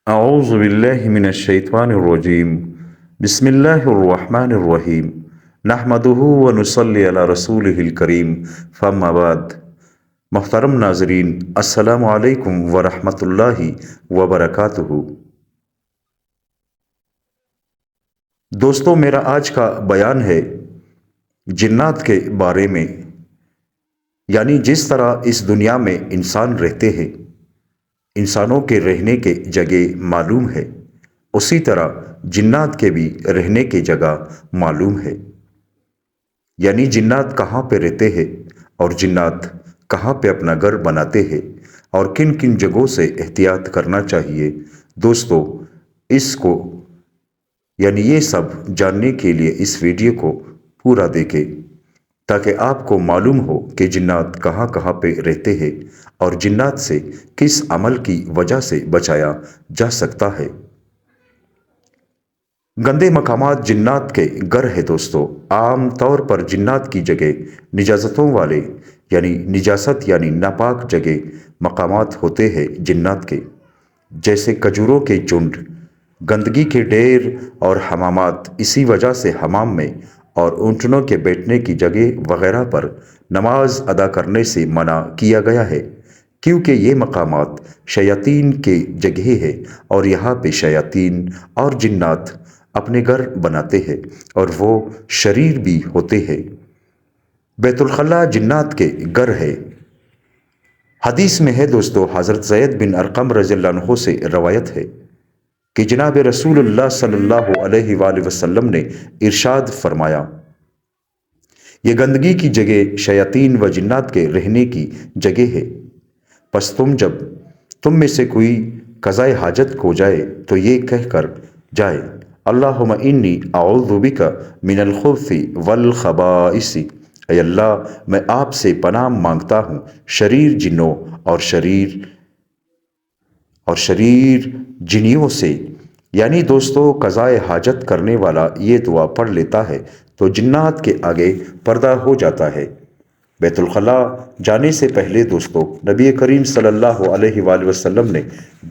اعوذ باللہ من الشیطان الرجیم بسم اللہ الرحمن الرحیم نحمدہ ونصلی علی رسولہ الکریم فاما بعد۔ محترم ناظرین، السلام علیکم ورحمۃ اللہ وبرکاتہ۔ دوستو، میرا آج کا بیان ہے جنات کے بارے میں، یعنی جس طرح اس دنیا میں انسان رہتے ہیں، انسانوں کے رہنے کے جگہ معلوم ہے، اسی طرح جنات کے بھی رہنے کی جگہ معلوم ہے۔ یعنی جنات کہاں پہ رہتے ہیں اور جنات کہاں پہ اپنا گھر بناتے ہیں اور کن کن جگہوں سے احتیاط کرنا چاہیے، دوستو اس کو یعنی یہ سب جاننے کے لیے اس ویڈیو کو پورا دیکھیں تاکہ آپ کو معلوم ہو کہ جنات کہاں کہاں پہ رہتے ہیں اور جنات سے کس عمل کی وجہ سے بچایا جا سکتا ہے۔ گندے مقامات جنات کے گھر ہے دوستو۔ عام طور پر جنات کی جگہ نجاستوں والے یعنی نجاست یعنی ناپاک جگہ مقامات ہوتے ہیں جنات کے، جیسے کھجوروں کے جھنڈ، گندگی کے ڈھیر اور حمامات۔ اسی وجہ سے حمام میں اور اونٹنوں کے بیٹھنے کی جگہ وغیرہ پر نماز ادا کرنے سے منع کیا گیا ہے، کیونکہ یہ مقامات شیاطین کے جگہ ہے اور یہاں پہ شیاطین اور جنات اپنے گھر بناتے ہیں اور وہ شریر بھی ہوتے ہیں۔ بیت الخلاء جنات کے گھر ہے۔ حدیث میں ہے دوستو، حضرت زید بن ارقم رضی اللہ عنہ سے روایت ہے کہ جناب رسول اللہ صلی اللہ علیہ وآلہ وسلم نے ارشاد فرمایا، یہ گندگی کی جگہ شیاطین و جنات کے رہنے کی جگہ ہے، پس جب تم میں سے کوئی قضائے حاجت کو جائے تو یہ کہہ کر جائے، اللہم انی اعوذ بک من الخبث والخبائث، اے اللہ میں آپ سے پناہ مانگتا ہوں شریر جنوں اور شریر جنیوں سے۔ یعنی دوستو قضائے حاجت کرنے والا یہ دعا پڑھ لیتا ہے تو جنات کے آگے پردہ ہو جاتا ہے۔ بیت الخلاء جانے سے پہلے دوستو نبی کریم صلی اللہ علیہ وآلہ وسلم نے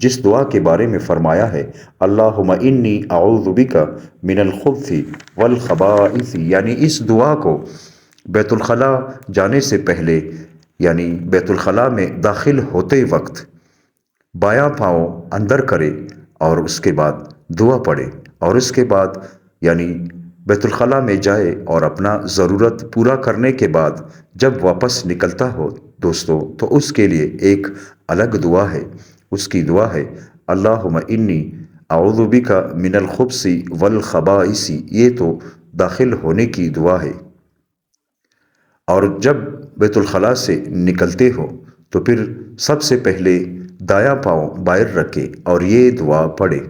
جس دعا کے بارے میں فرمایا ہے، اللہم انی اعوذ بک من الخبث والخبائث، یعنی اس دعا کو بیت الخلاء جانے سے پہلے یعنی بیت الخلاء میں داخل ہوتے وقت بایاں پاؤں اندر کرے اور اس کے بعد دعا پڑھے، اور اس کے بعد یعنی بیت الخلاء میں جائے اور اپنا ضرورت پورا کرنے کے بعد جب واپس نکلتا ہو دوستو تو اس کے لیے ایک الگ دعا ہے۔ اس کی دعا ہے، اللہم انی اعوذ بک من الخبث والخبائث، یہ تو داخل ہونے کی دعا ہے۔ اور جب بیت الخلاء سے نکلتے ہو تو پھر سب سے پہلے دایاں پاؤں باہر رکھے اور یہ دعا پڑھے،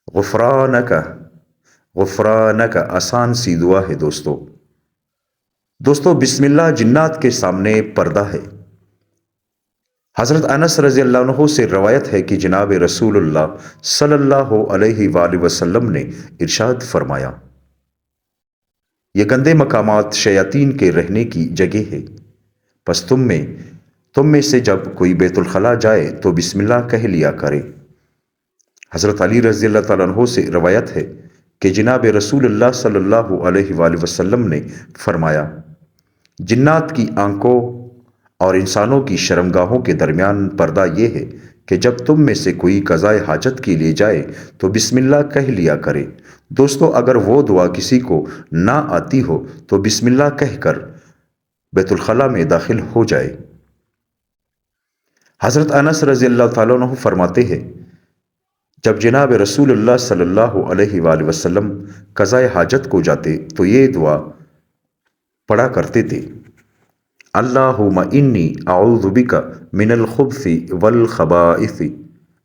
غفرانک غفرانک، آسان سی دعا ہے دوستو بسم اللہ جنات کے سامنے پردہ ہے۔ حضرت انس رضی اللہ عنہ سے روایت ہے کہ جناب رسول اللہ صلی اللہ علیہ وآلہ وسلم نے ارشاد فرمایا، یہ گندے مقامات شیاطین کے رہنے کی جگہ ہے، پس تم میں سے جب کوئی بیت الخلاء جائے تو بسم اللہ کہہ لیا کرے۔ حضرت علی رضی اللہ تعالیٰ عنہ سے روایت ہے کہ جناب رسول اللہ صلی اللہ علیہ وآلہ وسلم نے فرمایا، جنات کی آنکھوں اور انسانوں کی شرمگاہوں کے درمیان پردہ یہ ہے کہ جب تم میں سے کوئی قضائے حاجت کے لیے جائے تو بسم اللہ کہہ لیا کرے۔ دوستو اگر وہ دعا کسی کو نہ آتی ہو تو بسم اللہ کہہ کر بیت الخلاء میں داخل ہو جائے۔ حضرت انس رضی اللہ تعالیٰ عنہ فرماتے ہیں، جب جناب رسول اللہ صلی اللہ علیہ وآلہ وسلم قضائے حاجت کو جاتے تو یہ دعا پڑھا کرتے تھے، اللہم انی اعوذ بک من الخبث والخبائث،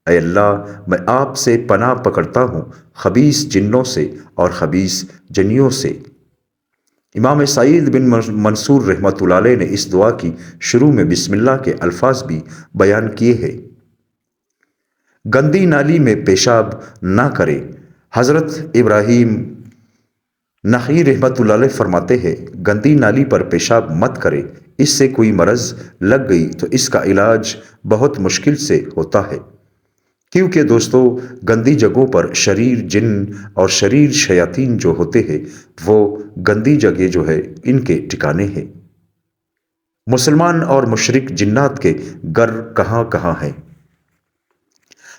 اے اللہ میں آپ سے پناہ پکڑتا ہوں خبیث جنوں سے اور خبیث جنیوں سے۔ امام سعید بن منصور رحمۃ اللہ علیہ نے اس دعا کی شروع میں بسم اللہ کے الفاظ بھی بیان کیے ہیں۔ گندی نالی میں پیشاب نہ کرے۔ حضرت ابراہیم نخعی رحمۃ اللہ علیہ فرماتے ہیں، گندی نالی پر پیشاب مت کرے، اس سے کوئی مرض لگ گئی تو اس کا علاج بہت مشکل سے ہوتا ہے، کیونکہ دوستو گندی جگہوں پر شریر جن اور شریر شیاطین جو ہوتے ہیں وہ گندی جگہ جو ہے ان کے ٹھکانے ہیں۔ مسلمان اور مشرک جنات کے گھر کہاں کہاں ہیں؟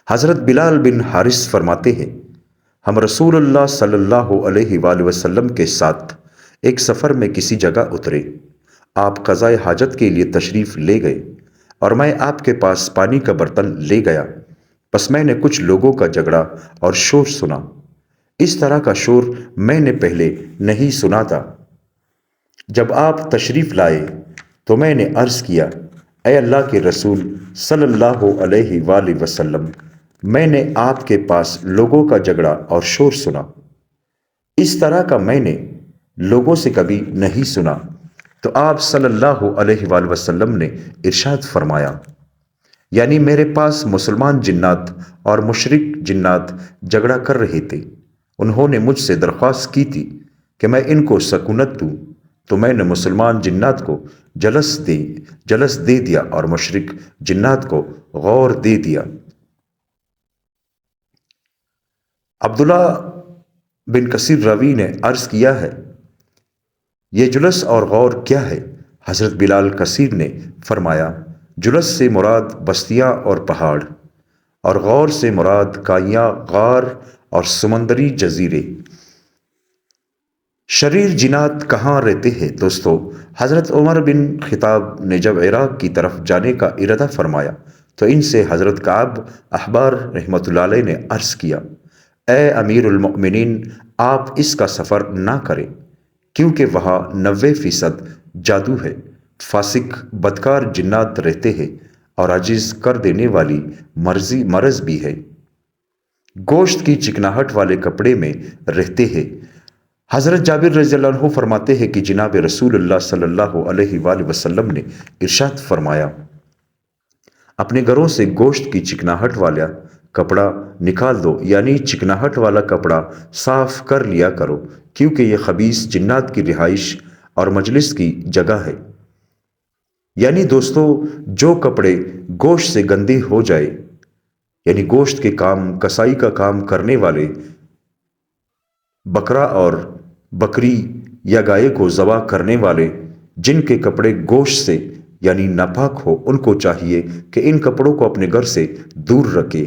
حضرت بلال بن حارث فرماتے ہیں، ہم رسول اللہ صلی اللہ علیہ وآلہ وسلم کے ساتھ ایک سفر میں کسی جگہ اترے۔ آپ قضائے حاجت کے لیے تشریف لے گئے اور میں آپ کے پاس پانی کا برتن لے گیا۔ بس میں نے کچھ لوگوں کا جھگڑا اور شور سنا۔ اس طرح کا شور میں نے پہلے نہیں سنا تھا۔ جب آپ تشریف لائے تو میں نے عرض کیا، اے اللہ کے رسول صلی اللہ علیہ وآلہ وسلم، میں نے آپ کے پاس لوگوں کا جھگڑا اور شور سنا۔ اس طرح کا میں نے لوگوں سے کبھی نہیں سنا۔ تو آپ صلی اللہ علیہ وآلہ وسلم نے ارشاد فرمایا، یعنی میرے پاس مسلمان جنات اور مشرک جنات جھگڑا کر رہے تھے۔ انہوں نے مجھ سے درخواست کی تھی کہ میں ان کو سکونت دوں، تو میں نے مسلمان جنات کو جلس دے دیا اور مشرک جنات کو غور دے دیا۔ عبداللہ بن کثیر راوی نے عرض کیا ہے، یہ جلس اور غور کیا ہے؟ حضرت بلال کثیر نے فرمایا، جلس سے مراد بستیاں اور پہاڑ، اور غور سے مراد کائیاں، غار اور سمندری جزیرے۔ شریر جنات کہاں رہتے ہیں دوستو؟ حضرت عمر بن خطاب نے جب عراق کی طرف جانے کا ارادہ فرمایا تو ان سے حضرت کعب احبار رحمۃ اللہ علیہ نے عرض کیا، اے امیر المؤمنین، آپ اس کا سفر نہ کریں، کیونکہ وہاں 90% جادو ہے، فاسق بدکار جنات رہتے ہیں اور عاجز کر دینے والی مرض بھی ہے، گوشت کی چکناہٹ والے کپڑے میں رہتے ہیں۔ حضرت جابر رضی اللہ عنہ فرماتے ہیں کہ جناب رسول اللہ صلی اللہ علیہ وآلہ وسلم نے ارشاد فرمایا، اپنے گھروں سے گوشت کی چکناہٹ والا کپڑا نکال دو، یعنی چکناہٹ والا کپڑا صاف کر لیا کرو، کیونکہ یہ خبیث جنات کی رہائش اور مجلس کی جگہ ہے۔ یعنی دوستو جو کپڑے گوشت سے گندے ہو جائے، یعنی گوشت کے کام کسائی کا کام کرنے والے بکرا اور بکری یا گائے کو ذبح کرنے والے جن کے کپڑے گوشت سے یعنی ناپاک ہو، ان کو چاہیے کہ ان کپڑوں کو اپنے گھر سے دور رکھے،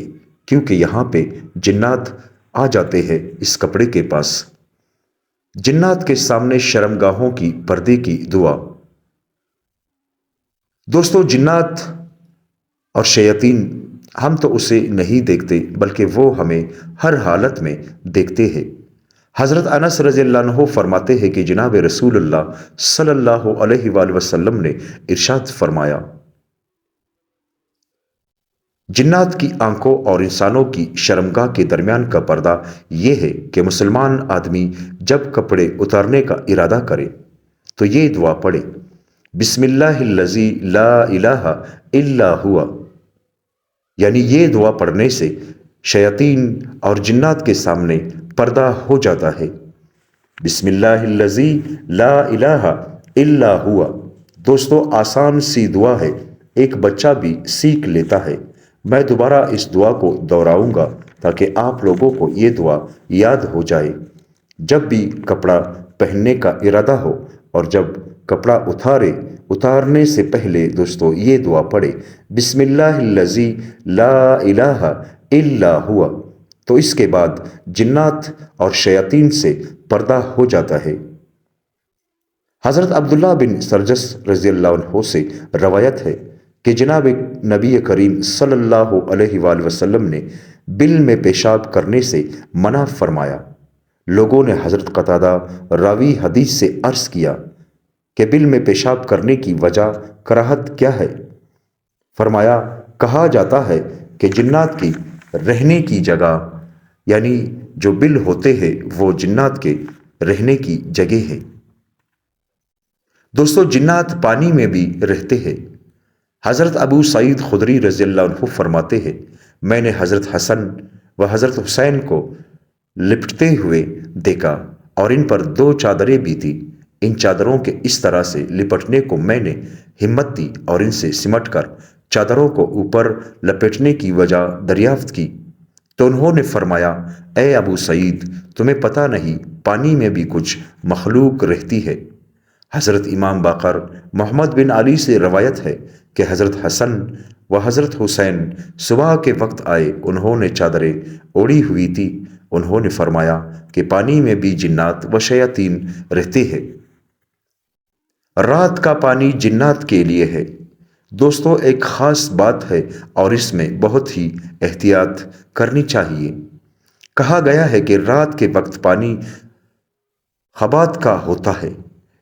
کیونکہ یہاں پہ جنات آ جاتے ہیں اس کپڑے کے پاس۔ جنات کے سامنے شرمگاہوں کی پردے کی دعا۔ دوستو جنات اور شیاطین ہم تو اسے نہیں دیکھتے، بلکہ وہ ہمیں ہر حالت میں دیکھتے ہیں۔ حضرت انس رضی اللہ عنہ فرماتے ہیں کہ جناب رسول اللہ صلی اللہ علیہ وآلہ وسلم نے ارشاد فرمایا، جنات کی آنکھوں اور انسانوں کی شرمگاہ کے درمیان کا پردہ یہ ہے کہ مسلمان آدمی جب کپڑے اتارنے کا ارادہ کرے تو یہ دعا پڑھے، بسم اللہ الذی لا الہ الا ہوا، یعنی یہ دعا پڑھنے سے شیاطین اور جنات کے سامنے پردہ ہو جاتا ہے۔ بسم اللہ الذی لا الہ الا ہوا دوستو آسان سی دعا ہے، ایک بچہ بھی سیکھ لیتا ہے۔ میں دوبارہ اس دعا کو دہراؤں گا تاکہ آپ لوگوں کو یہ دعا یاد ہو جائے۔ جب بھی کپڑا پہننے کا ارادہ ہو اور جب کپڑا اتارنے سے پہلے دوستو یہ دعا پڑھے، بسم اللہ الذی لا الہ الا ہوا، تو اس کے بعد جنات اور شیاطین سے پردہ ہو جاتا ہے۔ حضرت عبداللہ بن سرجس رضی اللہ عنہ سے روایت ہے کہ جناب نبی کریم صلی اللہ علیہ وآلہ وسلم نے بل میں پیشاب کرنے سے منع فرمایا۔ لوگوں نے حضرت قتادہ راوی حدیث سے عرض کیا کہ بل میں پیشاب کرنے کی وجہ کراہت کیا ہے؟ فرمایا، کہا جاتا ہے کہ جنات کی رہنے کی جگہ، یعنی جو بل ہوتے ہیں وہ جنات کے رہنے کی جگہ ہے۔ دوستو جنات پانی میں بھی رہتے ہیں۔ حضرت ابو سعید خدری رضی اللہ عنہ فرماتے ہیں، میں نے حضرت حسن و حضرت حسین کو لپٹتے ہوئے دیکھا اور ان پر 2 چادریں بھی تھیں۔ ان چادروں کے اس طرح سے لپٹنے کو میں نے ہمت دی اور ان سے سمٹ کر چادروں کو اوپر لپیٹنے کی وجہ دریافت کی تو انہوں نے فرمایا، اے ابو سعید، تمہیں پتہ نہیں پانی میں بھی کچھ مخلوق رہتی ہے۔ حضرت امام باقر محمد بن علی سے روایت ہے کہ حضرت حسن و حضرت حسین صبح کے وقت آئے، انہوں نے چادریں اوڑھی ہوئی تھی۔ انہوں نے فرمایا کہ پانی میں بھی جنات و شیاطین رہتے ہیں۔ رات کا پانی جنات کے لیے ہے۔ دوستو، ایک خاص بات ہے اور اس میں بہت ہی احتیاط کرنی چاہیے۔ کہا گیا ہے کہ رات کے وقت پانی خبات کا ہوتا ہے،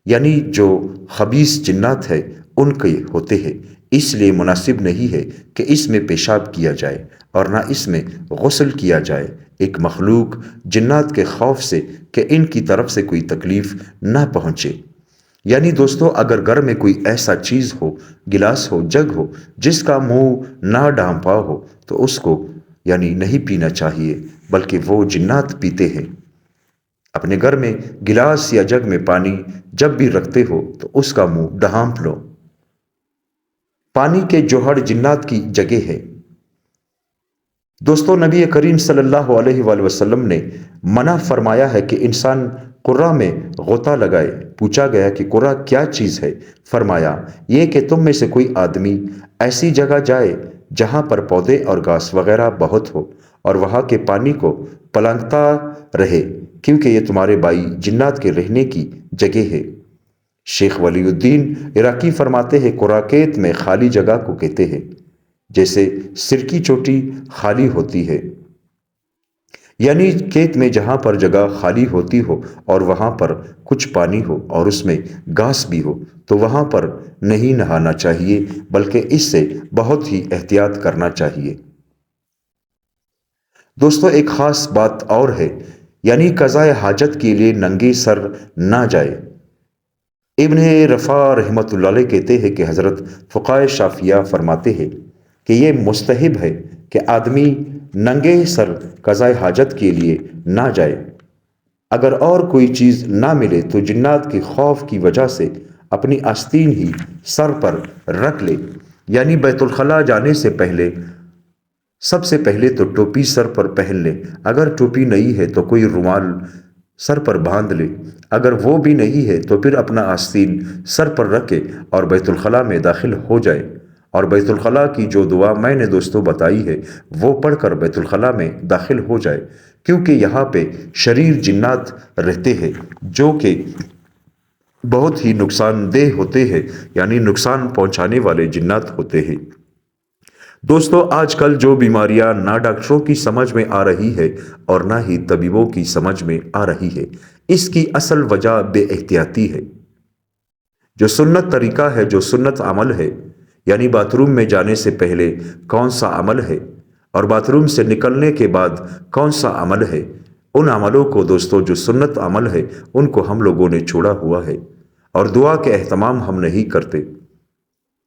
یعنی جو خبیث جنات ہے ان کے ہوتے ہیں، اس لیے مناسب نہیں ہے کہ اس میں پیشاب کیا جائے اور نہ اس میں غسل کیا جائے، ایک مخلوق جنات کے خوف سے کہ ان کی طرف سے کوئی تکلیف نہ پہنچے۔ یعنی دوستو، اگر گھر میں کوئی ایسا چیز ہو، گلاس ہو، جگ ہو، جس کا منہ نہ ڈھانپا ہو تو اس کو نہیں پینا چاہیے، بلکہ وہ جنات پیتے ہیں۔ اپنے گھر میں گلاس یا جگ میں پانی جب بھی رکھتے ہو تو اس کا منہ ڈھانپ لو۔ پانی کے جوہر جنات کی جگہ ہے۔ دوستو، نبی کریم صلی اللہ علیہ وآلہ وسلم نے منع فرمایا ہے کہ انسان قرہ میں غوطہ لگائے۔ پوچھا گیا کہ قرہ کیا چیز ہے؟ فرمایا، یہ کہ تم میں سے کوئی آدمی ایسی جگہ جائے جہاں پر پودے اور گھاس وغیرہ بہت ہو اور وہاں کے پانی کو پلانگتا رہے، کیونکہ یہ تمہارے بھائی جنات کے رہنے کی جگہ ہے۔ شیخ ولی الدین عراقی فرماتے ہیں، قراکیت میں خالی جگہ کو کہتے ہیں، جیسے سر کی چوٹی خالی ہوتی ہے، یعنی کھیت میں جہاں پر جگہ خالی ہوتی ہو اور وہاں پر کچھ پانی ہو اور اس میں گھاس بھی ہو تو وہاں پر نہیں نہانا چاہیے، بلکہ اس سے بہت ہی احتیاط کرنا چاہیے۔ دوستو، ایک خاص بات اور ہے، یعنی قضاء حاجت کے لیے ننگے سر نہ جائے۔ ابن رفع رحمۃ اللہ علیہ کہتے ہیں کہ حضرت فقہائے شافعیہ فرماتے ہیں کہ یہ مستحب ہے کہ آدمی ننگے سر قضاء حاجت کے لیے نہ جائے۔ اگر اور کوئی چیز نہ ملے تو جنات کے خوف کی وجہ سے اپنی آستین ہی سر پر رکھ لے، یعنی بیت الخلاء جانے سے پہلے سب سے پہلے تو ٹوپی سر پر پہن لے، اگر ٹوپی نہیں ہے تو کوئی رومال سر پر باندھ لے، اگر وہ بھی نہیں ہے تو پھر اپنا آستین سر پر رکھے اور بیت الخلاء میں داخل ہو جائے، اور بیت الخلاء کی جو دعا میں نے دوستوں بتائی ہے وہ پڑھ کر بیت الخلاء میں داخل ہو جائے، کیونکہ یہاں پہ شریر جنات رہتے ہیں جو کہ بہت ہی نقصان دہ ہوتے ہیں، یعنی نقصان پہنچانے والے جنات ہوتے ہیں۔ دوستو، آج کل جو بیماریاں نہ ڈاکٹروں کی سمجھ میں آ رہی ہے اور نہ ہی طبیبوں کی سمجھ میں آ رہی ہے، اس کی اصل وجہ بے احتیاطی ہے۔ جو سنت طریقہ ہے، جو سنت عمل ہے، یعنی باتھ روم میں جانے سے پہلے کون سا عمل ہے اور باتھ روم سے نکلنے کے بعد کون سا عمل ہے، ان عملوں کو دوستو، جو سنت عمل ہے، ان کو ہم لوگوں نے چھوڑا ہوا ہے، اور دعا کے اہتمام ہم نہیں کرتے،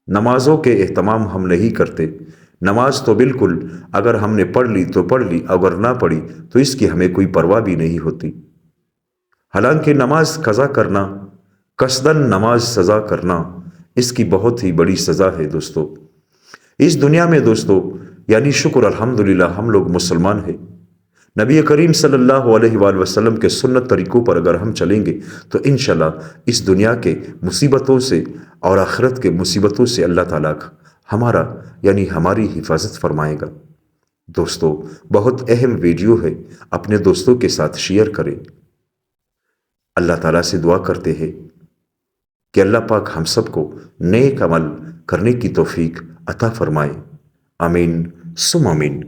نمازوں کے اہتمام ہم نہیں کرتے۔ نماز تو بالکل اگر ہم نے پڑھ لی تو پڑھ لی، اگر نہ پڑھی تو اس کی ہمیں کوئی پرواہ بھی نہیں ہوتی۔ حالانکہ نماز قضا کرنا، قصداً نماز سزا کرنا، اس کی بہت ہی بڑی سزا ہے دوستو۔ اس دنیا میں دوستو، یعنی شکر الحمدللہ ہم لوگ مسلمان ہیں۔ نبی کریم صلی اللہ علیہ وآلہ وسلم کے سنت طریقوں پر اگر ہم چلیں گے تو انشاءاللہ اس دنیا کے مصیبتوں سے اور آخرت کے مصیبتوں سے اللہ تعالیٰ ہمارا ہماری حفاظت فرمائے گا۔ دوستو، بہت اہم ویڈیو ہے، اپنے دوستوں کے ساتھ شیئر کریں۔ اللہ تعالیٰ سے دعا کرتے ہیں کہ اللہ پاک ہم سب کو نیک عمل کرنے کی توفیق عطا فرمائے۔ آمین ثم آمین۔